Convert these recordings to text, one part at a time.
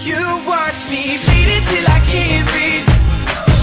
You watch me bleed until I can't breathe,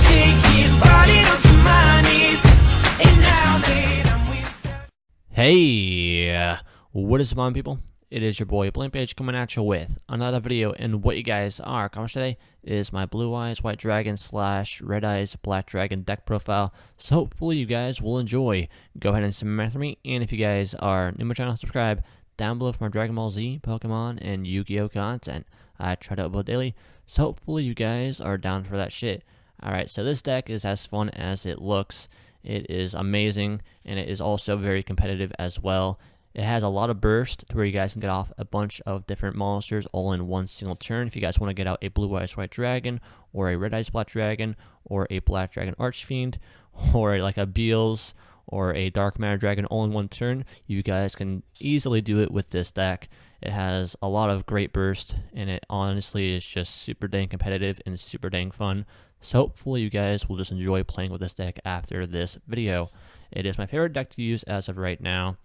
shaking, falling onto my knees, and now that I'm without. Hey, what is up, on people? It is your boy BlankPage coming at you with another video, and what you guys are coming today is my Blue Eyes White Dragon / Red Eyes Black Dragon deck profile. So hopefully you guys will enjoy. Go ahead and submit for me, and if you guys are new to my channel, subscribe down below for my Dragon Ball Z, Pokemon, and Yu-Gi-Oh content. I try to upload daily, so hopefully you guys are down for that shit. Alright, so this deck is as fun as it looks. It is amazing, and it is also very competitive as well. It has a lot of burst to where you guys can get off a bunch of different monsters all in one single turn. If you guys want to get out a Blue Eyes White Dragon, or a Red Eyes Black Dragon, or a Black Dragon Archfiend, or like a Beals, or a Dark Matter Dragon all in one turn, you guys can easily do it with this deck. It has a lot of great burst, and it honestly is just super dang competitive and super dang fun. So hopefully you guys will just enjoy playing with this deck after this video. It is my favorite deck to use as of right now,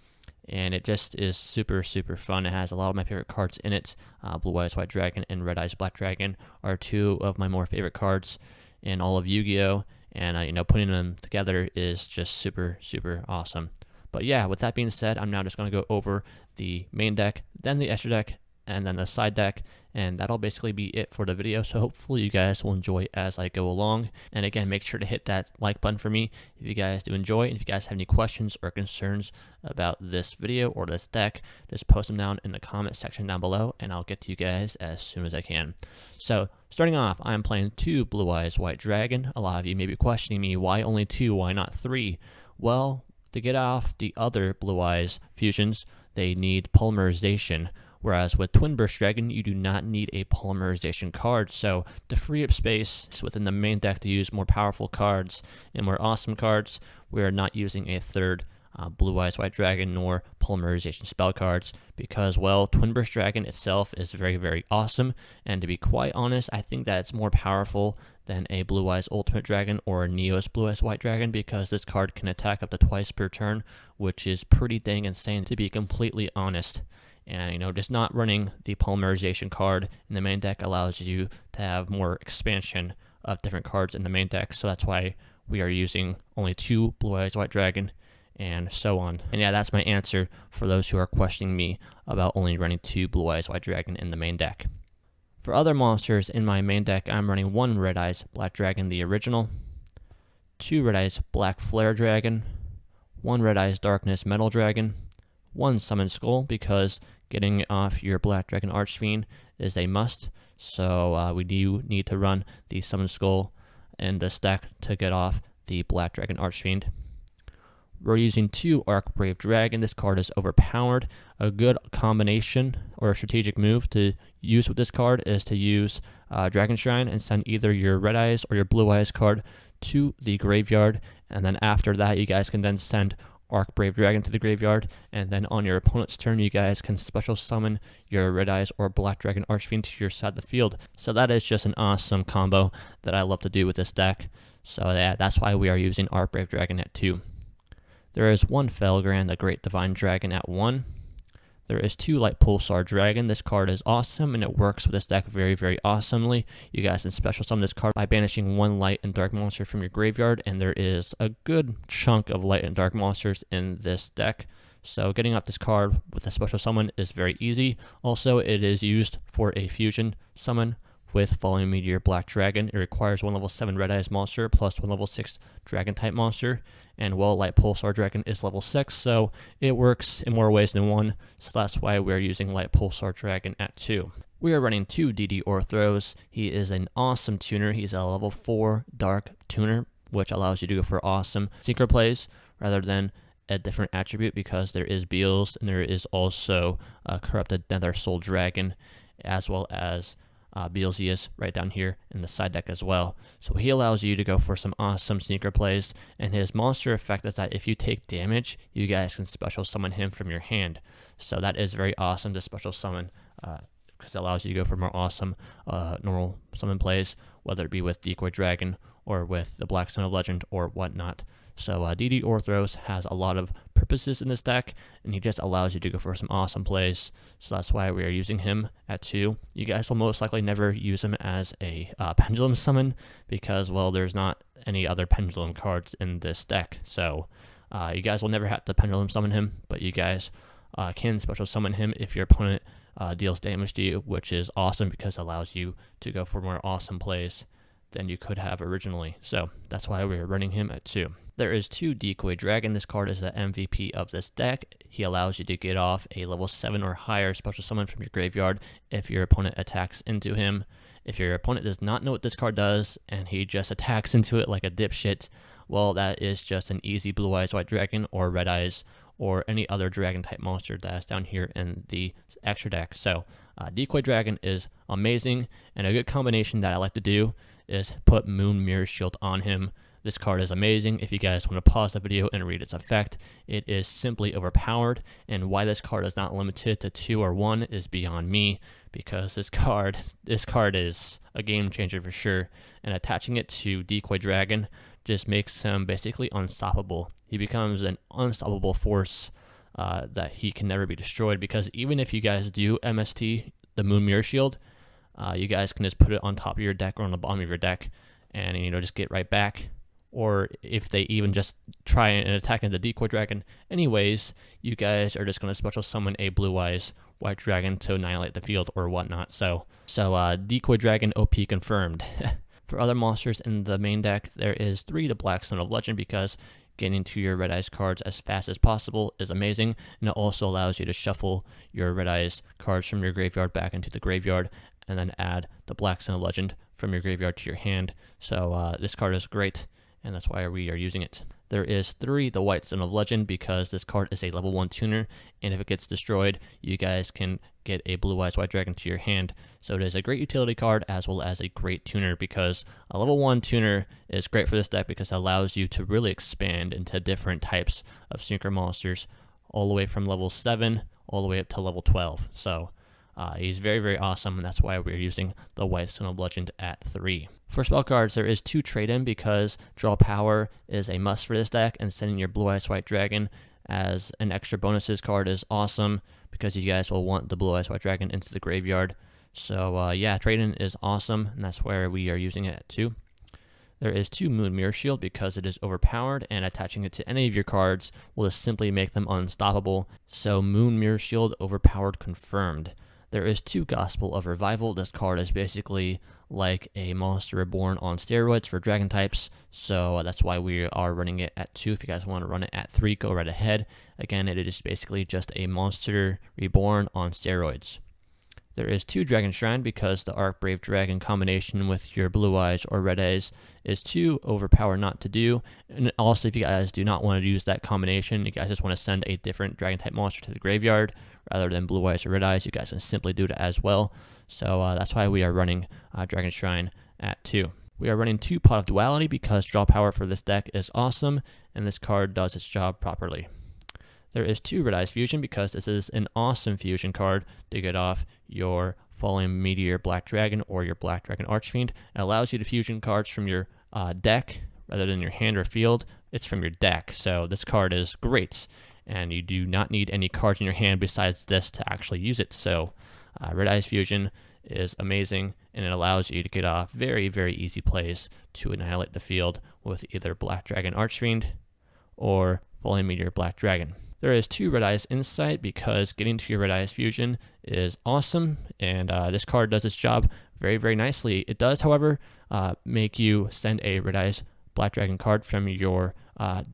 and it just is super fun. It has a lot of my favorite cards in it. Blue Eyes White Dragon and Red Eyes Black Dragon are two of my more favorite cards in all of Yu-Gi-Oh, and putting them together is just super awesome. But yeah, with that being said, I'm now just going to go over the main deck, then the extra deck, and then the side deck, and that'll basically be it for the video. So hopefully you guys will enjoy as I go along. And again, make sure to hit that like button for me if you guys do enjoy, and if you guys have any questions or concerns about this video or this deck, just post them down in the comment section down below, and I'll get to you guys as soon as I can. So starting off, I'm playing 2 Blue Eyes White Dragon. A lot of you may be questioning me, why only 2, why not 3? Well, to get off the other Blue Eyes fusions, they need polymerization. Whereas with Twin Burst Dragon, you do not need a polymerization card. So to free up space within the main deck to use more powerful cards and more awesome cards, we are not using a third Blue Eyes White Dragon nor polymerization spell cards, because, well, Twin Burst Dragon itself is very awesome, and to be quite honest, I think that it's more powerful than a Blue Eyes Ultimate Dragon or a Neos Blue Eyes White Dragon, because this card can attack up to twice per turn, which is pretty dang insane, to be completely honest. And just not running the polymerization card in the main deck allows you to have more expansion of different cards in the main deck, so that's why we are using only 2 Blue Eyes White Dragon, and so on. And yeah, that's my answer for those who are questioning me about only running 2 Blue Eyes White Dragon in the main deck. For other monsters in my main deck, I'm running 1 Red Eyes Black Dragon, the original, 2 Red Eyes Black Flare Dragon, 1 Red Eyes Darkness Metal Dragon, 1 Summon Skull, because getting off your Black Dragon Archfiend is a must, so we do need to run the Summon Skull in this deck to get off the Black Dragon Archfiend. We're using 2 Arc Brave Dragon. This card is overpowered. A good combination or a strategic move to use with this card is to use Dragon Shrine and send either your Red Eyes or your Blue Eyes card to the graveyard, and then after that you guys can then send Arc Brave Dragon to the graveyard, and then on your opponent's turn you guys can special summon your Red Eyes or Black Dragon Archfiend to your side of the field. So that is just an awesome combo that I love to do with this deck. So yeah, that's why we are using Arc Brave Dragon at 2. There is 1 Felgrand, the Great Divine Dragon, at 1. There is 2 Light Pulsar Dragon. This card is awesome, and it works with this deck very awesomely. You guys can special summon this card by banishing 1 light and dark monster from your graveyard, and there is a good chunk of light and dark monsters in this deck. So getting out this card with a special summon is very easy. Also, it is used for a fusion summon with Falling Meteor Black Dragon. It requires 1 level 7 Red Eyes monster plus 1 level 6 Dragon type monster. And well, Light Pulsar Dragon is level 6, so it works in more ways than one, so that's why we're using Light Pulsar Dragon at 2. We are running 2 DD Orthros. He is an awesome tuner. He's a level 4 Dark tuner, which allows you to go for awesome synchro plays rather than a different attribute, because there is Beals, and there is also a Corrupted Nether Soul Dragon, as well as Beelzebub right down here in the side deck as well. So he allows you to go for some awesome sneaker plays, and his monster effect is that if you take damage, you guys can special summon him from your hand. So that is very awesome to special summon, because it allows you to go for more awesome normal summon plays, whether it be with Decoy Dragon or with the Black Son of Legend or whatnot. So DD Orthros has a lot of purposes in this deck, and he just allows you to go for some awesome plays. So that's why we are using him at 2. You guys will most likely never use him as a pendulum summon because, well, there's not any other pendulum cards in this deck. So you guys will never have to pendulum summon him, but you guys can special summon him if your opponent deals damage to you, which is awesome because it allows you to go for more awesome plays than you could have originally. So that's why we're running him at 2. There is 2 Decoy Dragon. This card is the MVP of this deck. He allows you to get off a level 7 or higher special summon from your graveyard if your opponent attacks into him. If your opponent does not know what this card does and he just attacks into it like a dipshit, well, that is just an easy Blue Eyes White Dragon or Red Eyes or any other dragon type monster that's down here in the extra deck. So Decoy Dragon is amazing, and a good combination that I like to do is put Moon Mirror Shield on him. This card is amazing. If you guys want to pause the video and read its effect, it is simply overpowered, and why this card is not limited to 2 or 1 is beyond me, because this card is a game changer for sure, and attaching it to Decoy Dragon just makes him basically unstoppable. He becomes an unstoppable force that he can never be destroyed, because even if you guys do MST, the Moon Mirror Shield, you guys can just put it on top of your deck or on the bottom of your deck and, you know, just get right back. Or if they even just try and attack into Decoy Dragon anyways, you guys are just going to special summon a Blue Eyes White Dragon to annihilate the field or whatnot. So Decoy Dragon OP confirmed. For other monsters in the main deck, there is 3 the Black Stone of Legend, because getting to your Red Eyes cards as fast as possible is amazing, and it also allows you to shuffle your Red Eyes cards from your graveyard back into the graveyard, and then add the Black Stone of Legend from your graveyard to your hand. So this card is great, and that's why we are using it. There is 3 the White Stone of Legend, because this card is a level 1 tuner, and if it gets destroyed, you guys can get a Blue Eyes White Dragon to your hand. So it is a great utility card as well as a great tuner, because a level 1 tuner is great for this deck because it allows you to really expand into different types of synchro monsters, all the way from level 7 all the way up to level 12. So he's very, very awesome, and that's why we're using the White Stone of Legend at 3. For spell cards, there is 2 trade-in, because draw power is a must for this deck, and sending your Blue Eyes White Dragon as an extra bonuses card is awesome, because you guys will want the Blue Eyes White Dragon into the graveyard. So yeah, trade-in is awesome, and that's where we are using it at 2. There is 2 Moon Mirror Shield, because it is overpowered, and attaching it to any of your cards will just simply make them unstoppable. So Moon Mirror Shield overpowered confirmed. There is 2 Gospel of Revival. This card is basically like a Monster Reborn on steroids for dragon types, so that's why we are running it at 2. If you guys want to run it at 3, go right ahead. Again, it is basically just a Monster Reborn on steroids. There is 2 Dragon Shrine, because the Archbrave Dragon combination with your Blue Eyes or Red Eyes is too overpowered not to do. And also, if you guys do not want to use that combination, you guys just want to send a different Dragon type monster to the graveyard rather than Blue Eyes or Red Eyes, you guys can simply do that as well. So that's why we are running Dragon Shrine at 2. We are running 2 Pot of Duality, because draw power for this deck is awesome, and this card does its job properly. There is 2 Red Eyes Fusion, because this is an awesome fusion card to get off your Falling Meteor Black Dragon or your Black Dragon Archfiend. It allows you to fusion cards from your deck rather than your hand or field. It's from your deck, so this card is great, and you do not need any cards in your hand besides this to actually use it. So Red Eyes Fusion is amazing, and it allows you to get off very, very easy plays to annihilate the field with either Black Dragon Archfiend or Falling Meteor Black Dragon. There is 2 Red Eyes Insight, because getting to your Red Eyes Fusion is awesome, and this card does its job very, very nicely. It does, however, make you send a Red Eyes Black Dragon card from your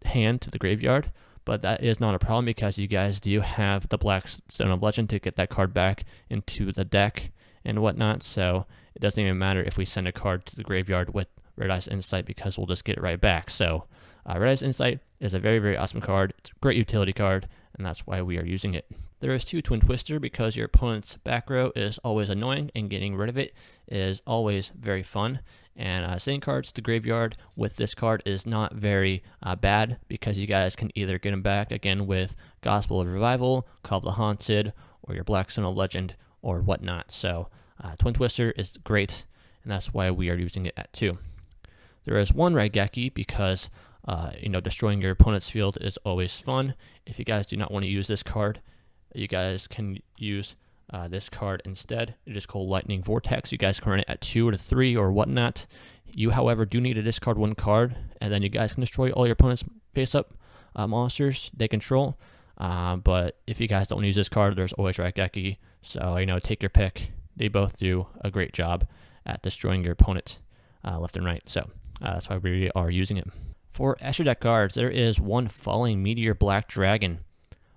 hand to the graveyard, but that is not a problem, because you guys do have the Black Stone of Legend to get that card back into the deck and whatnot, so it doesn't even matter if we send a card to the graveyard with Red Eyes Insight, because we'll just get it right back. So Red Eyes Insight is a very, very awesome card. It's a great utility card, and that's why we are using it. There is 2 Twin Twister, because your opponent's back row is always annoying, and getting rid of it is always very fun. And sending cards to the graveyard with this card is not very bad, because you guys can either get them back again with Gospel of Revival, Call of the Haunted, or your Black Stone of Legend, or whatnot. So Twin Twister is great, and that's why we are using it at 2. There is 1 Raigeki, because Destroying your opponent's field is always fun. If you guys do not want to use this card, you guys can use this card instead. It is called Lightning Vortex. You guys can run it at 2 to 3 or whatnot. You, however, do need to discard one card, and then you guys can destroy all your opponent's face-up monsters they control. But if you guys don't use this card, there's always Raigeki. So, take your pick. They both do a great job at destroying your opponent left and right. So, that's why we are using it. For extra deck cards, there is one Falling Meteor Black Dragon,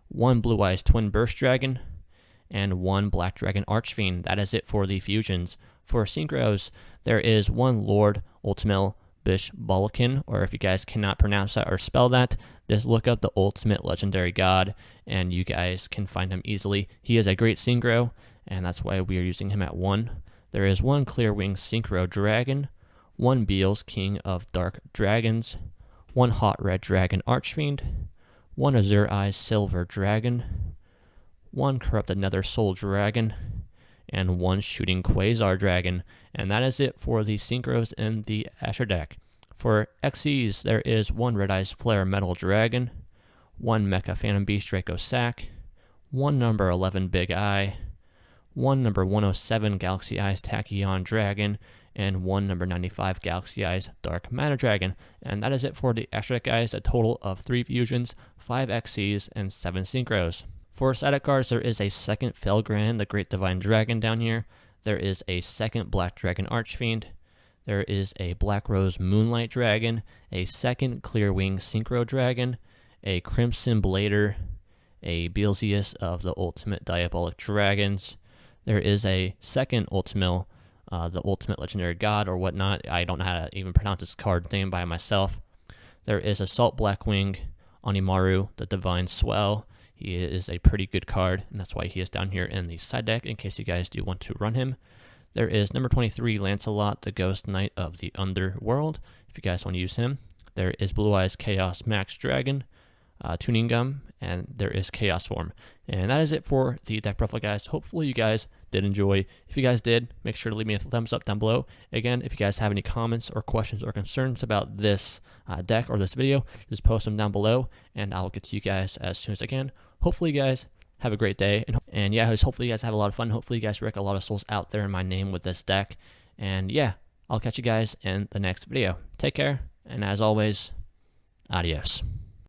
one Blue Eyes Twin Burst Dragon, and one Black Dragon Archfiend. That is it for the fusions. For synchros, there is one Lord Ultimate Bish Balkan, or if you guys cannot pronounce that or spell that, just look up the Ultimate Legendary God, and you guys can find him easily. He is a great synchro, and that's why we are using him at 1. There is one Clearwing Synchro Dragon, one Beals King of Dark Dragons, one Hot Red Dragon Archfiend, one Azure Eyes Silver Dragon, one Corrupted Nether Soul Dragon, and one Shooting Quasar Dragon. And that is it for the synchros in the Asher deck. For XEs, there is one Red Eyes Flare Metal Dragon, one Mecha Phantom Beast Draco Sack, one number 11 Big Eye, one number 107 Galaxy Eyes Tachyon Dragon, and one number 95 Galaxy Eyes Dark Matter Dragon. And that is it for the Asher deck, guys. A total of 3 fusions, 5 XEs, and 7 synchros. For side deck cards, there is a second Felgran, the Great Divine Dragon down here. There is a second Black Dragon Archfiend. There is a Black Rose Moonlight Dragon, a second Clearwing Synchro Dragon, a Crimson Blader, a Beelzeus of the Ultimate Diabolic Dragons. There is a second Ultimate, the Ultimate Legendary God or whatnot. I don't know how to even pronounce this card name by myself. There is Assault Blackwing Onimaru, the Divine Swell. He is a pretty good card, and that's why he is down here in the side deck, in case you guys do want to run him. There is number 23, Lancelot, the Ghost Knight of the Underworld, if you guys want to use him. There is Blue Eyes Chaos Max Dragon, Tuning Gum, and there is Chaos Form. And that is it for the deck profile, guys. Hopefully you guys did enjoy. If you guys did, make sure to leave me a thumbs up down below. Again, if you guys have any comments or questions or concerns about this deck or this video, just post them down below, and I'll get to you guys as soon as I can. Hopefully you guys have a great day, and yeah, hopefully you guys have a lot of fun. Hopefully you guys wreck a lot of souls out there in my name with this deck. And yeah, I'll catch you guys in the next video. Take care, and as always, adios.